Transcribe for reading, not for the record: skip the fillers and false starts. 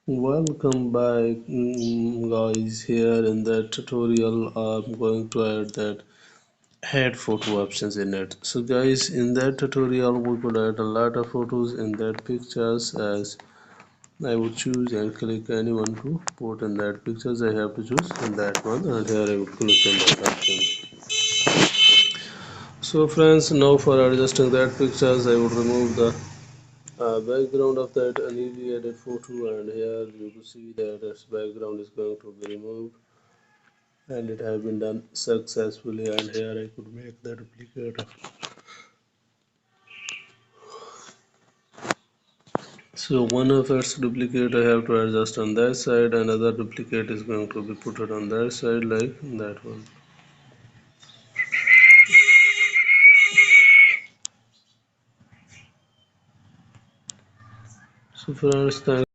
Welcome back, guys. Here in that tutorial I'm going to add that add photo options in it. So guys, in that tutorial we could add a lot of photos in that pictures. As I would choose and click anyone to put in that pictures, I have to choose in that one, and here I would click on that option. So friends, now for adjusting that pictures I would remove the background of that newly added photo, and here you can see that its background is going to be removed, and it has been done successfully. And here I could make the duplicate of. So one of its duplicate I have to adjust on that side, another duplicate is going to be put it on that side like that one. So friends, thanks.